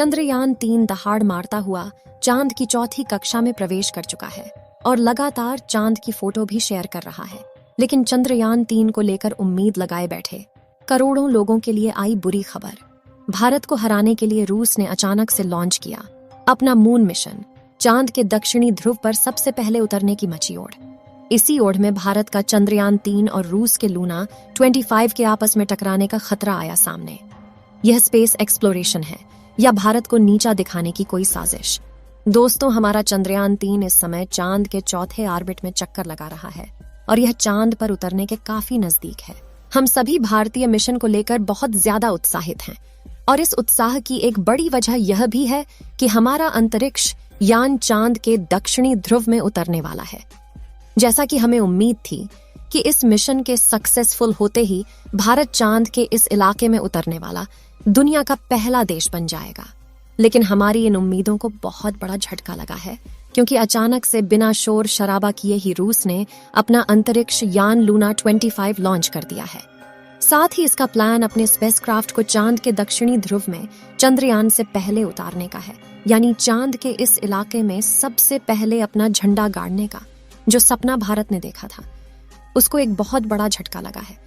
चंद्रयान-3 दहाड़ मारता हुआ चांद की चौथी कक्षा में प्रवेश कर चुका है और लगातार चांद की फोटो भी शेयर कर रहा है। लेकिन चंद्रयान-3 को लेकर उम्मीद लगाए बैठे करोड़ों लोगों के लिए आई बुरी खबर। भारत को हराने के लिए रूस ने अचानक से लॉन्च किया अपना मून मिशन। चांद के दक्षिणी ध्रुव पर सबसे पहले उतरने की मची ओढ़। इसी ओढ़ में भारत का चंद्रयान-3 और रूस के लूना 25 के आपस में टकराने का खतरा आया सामने। यह स्पेस एक्सप्लोरेशन है या भारत को नीचा दिखाने की कोई साजिश? दोस्तों, हमारा चंद्रयान-3 इस समय चांद के चौथे ऑर्बिट में चक्कर लगा रहा है और यह चांद पर उतरने के काफी नजदीक है। हम सभी भारतीय मिशन को लेकर बहुत ज्यादा उत्साहित हैं और इस उत्साह की एक बड़ी वजह यह भी है कि हमारा अंतरिक्ष यान चांद के दक्षिणी ध्रुव में उतरने वाला है। जैसा कि हमें उम्मीद थी कि इस मिशन के सक्सेसफुल होते ही भारत चांद के इस इलाके में उतरने वाला दुनिया का पहला देश बन जाएगा। लेकिन हमारी इन उम्मीदों को बहुत बड़ा झटका लगा है, क्योंकि अचानक से बिना शोर शराबा किए ही रूस ने अपना अंतरिक्ष यान लूना 25 लॉन्च कर दिया है। साथ ही इसका प्लान अपने स्पेसक्राफ्ट को चांद के दक्षिणी ध्रुव में चंद्रयान से पहले उतारने का है, यानी चांद के इस इलाके में सबसे पहले अपना झंडा गाड़ने का। जो सपना भारत ने देखा था उसको एक बहुत बड़ा झटका लगा है।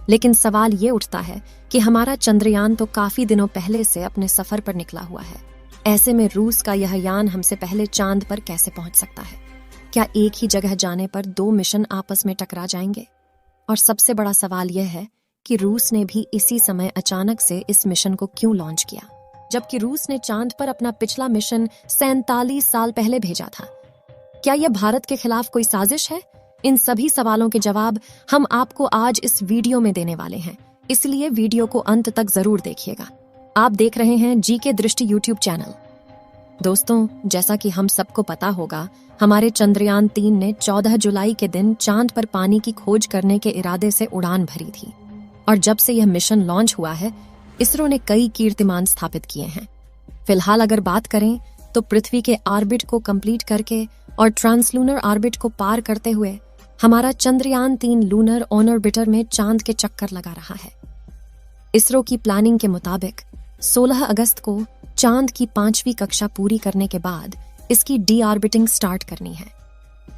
लेकिन सवाल ये उठता है कि हमारा चंद्रयान तो काफी दिनों पहले से अपने सफर पर निकला हुआ है। ऐसे में रूस का यह यान हमसे पहले चांद पर कैसे पहुंच सकता है? क्या एक ही जगह जाने पर 2 मिशन आपस में टकरा जाएंगे? और सबसे बड़ा सवाल यह है कि रूस ने भी इसी समय अचानक से इस मिशन को क्यों लॉन्च किया, जबकि रूस ने चांद पर अपना पिछला मिशन 47 साल पहले भेजा था। क्या यह भारत के खिलाफ कोई साजिश है? इन सभी सवालों के जवाब हम आपको आज इस वीडियो में देने वाले हैं, इसलिए वीडियो को अंत तक जरूर देखिएगा। आप देख रहे हैं जीके दृष्टि यूट्यूब चैनल। दोस्तों, जैसा कि हम सबको पता होगा, हमारे चंद्रयान-3 ने 14 जुलाई के दिन चांद पर पानी की खोज करने के इरादे से उड़ान भरी थी और जब से यह मिशन लॉन्च हुआ है, इसरो ने कई कीर्तिमान स्थापित किए हैं। फिलहाल अगर बात करें तो पृथ्वी के ऑर्बिट को कंप्लीट करके और ट्रांसलूनर ऑर्बिट को पार करते हुए हमारा चंद्रयान-3 लूनर ऑन ऑर्बिटर में चांद के चक्कर लगा रहा है। इसरो की प्लानिंग के मुताबिक 16 अगस्त को चांद की 5वीं कक्षा पूरी करने के बाद इसकी डी ऑर्बिटिंग स्टार्ट करनी है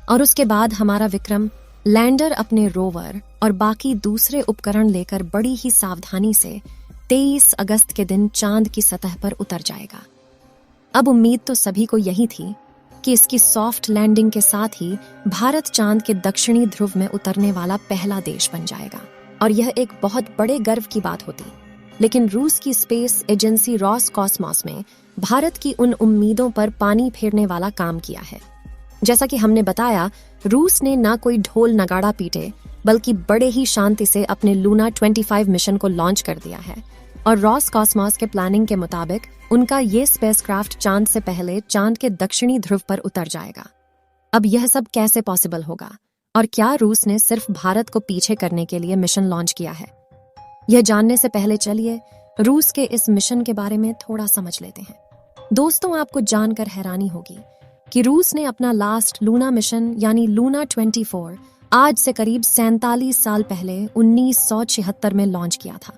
और उसके बाद हमारा विक्रम लैंडर अपने रोवर और बाकी दूसरे उपकरण लेकर बड़ी ही सावधानी से 23 अगस्त के दिन चांद की सतह पर उतर जाएगा। अब उम्मीद तो सभी को यही थी कि इसकी सॉफ्ट लैंडिंग के साथ ही भारत चांद के दक्षिणी ध्रुव में उतरने वाला पहला देश बन जाएगा और यह एक बहुत बड़े गर्व की बात होती। लेकिन रूस की स्पेस एजेंसी रॉसकॉस्मॉस में भारत की उन उम्मीदों पर पानी फेरने वाला काम किया है। जैसा कि हमने बताया, रूस ने ना कोई ढोल नगाड़ा पीटे बल्कि बड़े ही शांति से अपने लूना 25 मिशन को लॉन्च कर दिया है और रॉसकॉस्मॉस के प्लानिंग के मुताबिक उनका ये स्पेसक्राफ्ट चांद से पहले चांद के दक्षिणी ध्रुव पर उतर जाएगा। अब यह सब कैसे पॉसिबल होगा और क्या रूस ने सिर्फ भारत को पीछे करने के लिए मिशन लॉन्च किया है? यह जानने से पहले चलिए रूस के इस मिशन के बारे में थोड़ा समझ लेते हैं। दोस्तों, आपको जानकर हैरानी होगी कि रूस ने अपना लास्ट लूना मिशन यानी लूना 24 आज से करीब 47 साल पहले 1976 में लॉन्च किया था।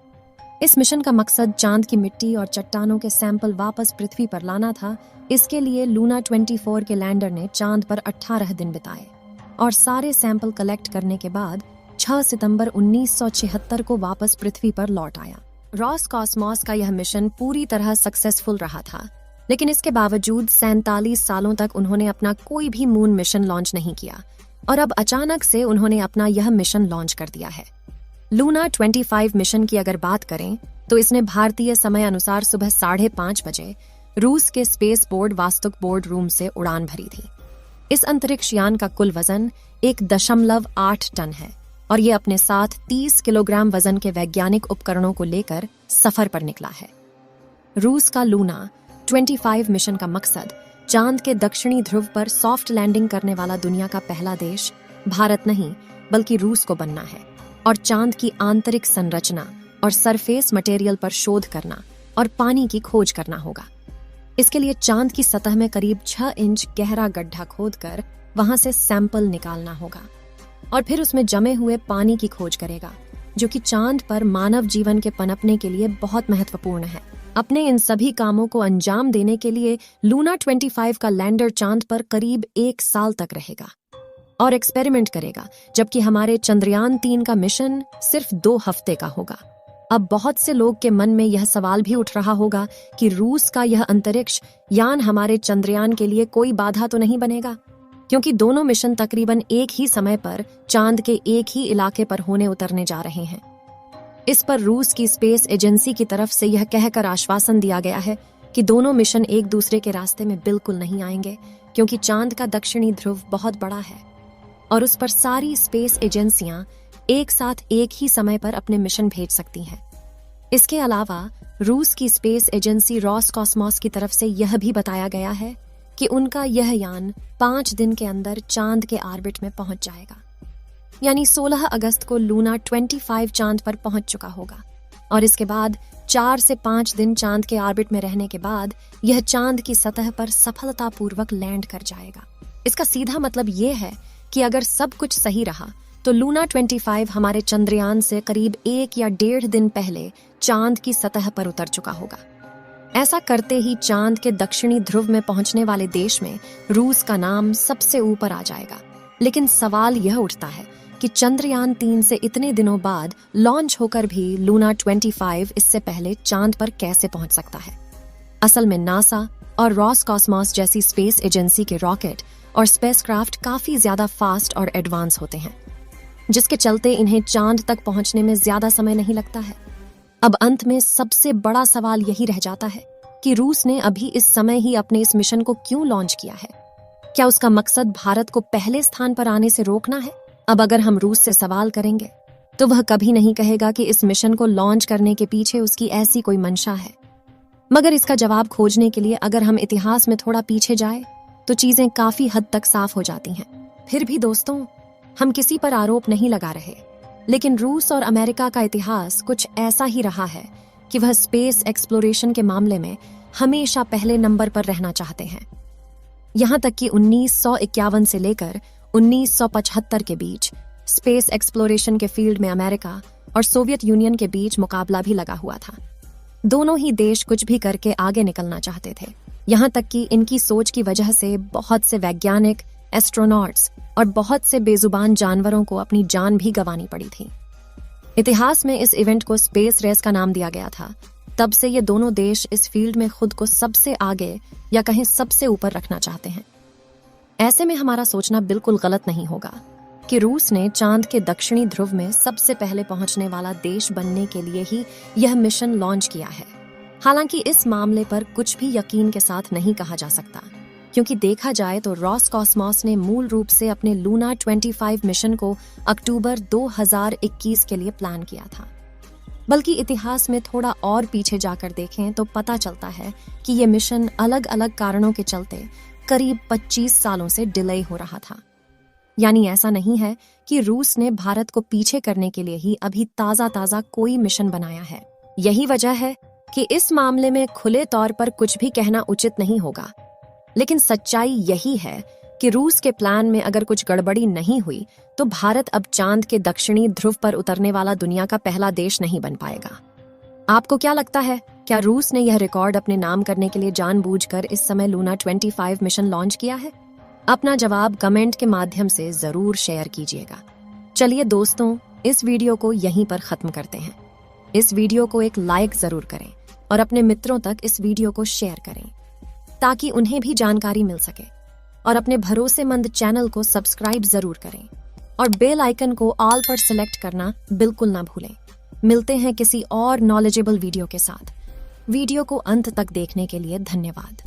इस मिशन का मकसद चांद की मिट्टी और चट्टानों के सैंपल वापस पृथ्वी पर लाना था। इसके लिए लूना 24 के लैंडर ने चांद पर 18 दिन बिताए और सारे सैंपल कलेक्ट करने के बाद 6 सितंबर 1976 को वापस पृथ्वी पर लौट आया। रॉसकॉस्मॉस का यह मिशन पूरी तरह सक्सेसफुल रहा था, लेकिन इसके बावजूद 47 सालों तक उन्होंने अपना कोई भी मून मिशन लॉन्च नहीं किया और अब अचानक से उन्होंने अपना यह मिशन लॉन्च कर दिया है। लूना 25 मिशन की अगर बात करें तो इसने भारतीय समय अनुसार सुबह 5:30 बजे रूस के स्पेस बोर्ड वास्तुक बोर्ड रूम से उड़ान भरी थी। इस अंतरिक्ष यान का कुल वजन 1.8 टन है और ये अपने साथ 30 किलोग्राम वजन के वैज्ञानिक उपकरणों को लेकर सफर पर निकला है। रूस का लूना 25 मिशन का मकसद चांद के दक्षिणी ध्रुव पर सॉफ्ट लैंडिंग करने वाला दुनिया का पहला देश भारत नहीं बल्कि रूस को बनना है और चांद की आंतरिक संरचना और सरफेस मटेरियल पर शोध करना और पानी की खोज करना होगा। इसके लिए चांद की सतह में करीब 6 इंच गहरा गड्ढा खोदकर वहां से सैंपल निकालना होगा और फिर उसमें जमे हुए पानी की खोज करेगा, जो कि चांद पर मानव जीवन के पनपने के लिए बहुत महत्वपूर्ण है। अपने इन सभी कामों को अंजाम देने के लिए लूना 25 का लैंडर चांद पर करीब 1 साल तक रहेगा और एक्सपेरिमेंट करेगा, जबकि हमारे चंद्रयान 3 का मिशन सिर्फ 2 हफ्ते का होगा। अब बहुत से लोग के मन में यह सवाल भी उठ रहा होगा कि रूस का यह अंतरिक्ष यान हमारे चंद्रयान के लिए कोई बाधा तो नहीं बनेगा, क्योंकि दोनों मिशन तकरीबन एक ही समय पर चांद के एक ही इलाके पर होने उतरने जा रहे हैं। इस पर रूस की स्पेस एजेंसी की तरफ से यह कहकर आश्वासन दिया गया है कि दोनों मिशन एक दूसरे के रास्ते में बिल्कुल नहीं आएंगे, क्योंकि चांद का दक्षिणी ध्रुव बहुत बड़ा है और उस पर सारी स्पेस एजेंसियां एक साथ एक ही समय पर अपने मिशन भेज सकती हैं। इसके अलावा रूस की स्पेस एजेंसी रॉसकॉस्मोस की तरफ से यह भी बताया गया है कि उनका यह यान 5 दिन के अंदर चांद के ऑर्बिट में पहुंच जाएगा, यानी 16 अगस्त को लूना 25 चांद पर पहुंच चुका होगा और इसके बाद 4 से 5 दिन चांद के ऑर्बिट में रहने के बाद यह चांद की सतह पर सफलतापूर्वक लैंड कर जाएगा। इसका सीधा मतलब यह है कि अगर सब कुछ सही रहा तो लूना 25 हमारे चंद्रयान से करीब 1 या 1.5 दिन पहले चांद की सतह पर उतर चुका होगा। ऐसा करते ही चांद के दक्षिणी ध्रुव में पहुंचने वाले देश में रूस का नाम सबसे ऊपर आ जाएगा। लेकिन सवाल यह उठता है कि चंद्रयान 3 से इतने दिनों बाद लॉन्च होकर भी लूना 25 इससे पहले चांद पर कैसे पहुंच सकता है। असल में नासा और रॉसकॉस्मोस जैसी स्पेस एजेंसी के रॉकेट और स्पेसक्राफ्ट काफी ज्यादा फास्ट और एडवांस होते हैं, जिसके चलते इन्हें चांद तक पहुंचने में ज्यादा समय नहीं लगता है। अब अंत में सबसे बड़ा सवाल यही रह जाता है कि रूस ने अभी इस समय ही अपने इस मिशन को क्यों लॉन्च किया है। क्या उसका मकसद भारत को पहले स्थान पर आने से रोकना है? अब अगर हम रूस से सवाल करेंगे तो वह कभी नहीं कहेगा कि इस मिशन को लॉन्च करने के पीछे उसकी ऐसी कोई मंशा है। मगर इसका जवाब खोजने के लिए अगर हम इतिहास में थोड़ा पीछे जाए तो चीजें काफी हद तक साफ हो जाती हैं। फिर भी दोस्तों, हम किसी पर आरोप नहीं लगा रहे, लेकिन रूस और अमेरिका का इतिहास कुछ ऐसा ही रहा है कि वह स्पेस एक्सप्लोरेशन के मामले में हमेशा पहले नंबर पर रहना चाहते हैं। यहां तक कि 1951 से लेकर 1975 के बीच स्पेस एक्सप्लोरेशन के फील्ड में अमेरिका और सोवियत यूनियन के बीच मुकाबला भी लगा हुआ था। दोनों ही देश कुछ भी करके आगे निकलना चाहते थे। यहां तक कि इनकी सोच की वजह से बहुत से वैज्ञानिक, एस्ट्रोनॉट्स और बहुत से बेजुबान जानवरों को अपनी जान भी गंवानी पड़ी थी। इतिहास में इस इवेंट को स्पेस रेस का नाम दिया गया था। तब से ये दोनों देश इस फील्ड में खुद को सबसे आगे या कहें सबसे ऊपर रखना चाहते हैं। ऐसे में हमारा सोचना बिल्कुल गलत नहीं होगा कि रूस ने चांद के दक्षिणी ध्रुव में सबसे पहले पहुंचने वाला देश बनने के लिए ही यह मिशन लॉन्च किया है। हालांकि इस मामले पर कुछ भी यकीन के साथ नहीं कहा जा सकता, क्योंकि देखा जाए तो रॉसकॉस्मोस ने मूल रूप से अपने लूना 25 मिशन को अक्टूबर 2021 के लिए प्लान किया था। बल्कि इतिहास में थोड़ा और पीछे जाकर देखें तो पता चलता है कि ये मिशन अलग अलग कारणों के चलते करीब 25 सालों से डिले हो रहा था। यानी ऐसा नहीं है कि रूस ने भारत को पीछे करने के लिए ही अभी ताजा कोई मिशन बनाया है। यही वजह है कि इस मामले में खुले तौर पर कुछ भी कहना उचित नहीं होगा। लेकिन सच्चाई यही है कि रूस के प्लान में अगर कुछ गड़बड़ी नहीं हुई तो भारत अब चांद के दक्षिणी ध्रुव पर उतरने वाला दुनिया का पहला देश नहीं बन पाएगा। आपको क्या लगता है, क्या रूस ने यह रिकॉर्ड अपने नाम करने के लिए जानबूझकर इस समय लूना 25 मिशन लॉन्च किया है? अपना जवाब कमेंट के माध्यम से जरूर शेयर कीजिएगा। चलिए दोस्तों, इस वीडियो को यहीं पर खत्म करते हैं। इस वीडियो को एक लाइक जरूर करें और अपने मित्रों तक इस वीडियो को शेयर करें ताकि उन्हें भी जानकारी मिल सके, और अपने भरोसेमंद चैनल को सब्सक्राइब जरूर करें और बेल आइकन को ऑल पर सिलेक्ट करना बिल्कुल ना भूलें। मिलते हैं किसी और नॉलेजेबल वीडियो के साथ। वीडियो को अंत तक देखने के लिए धन्यवाद।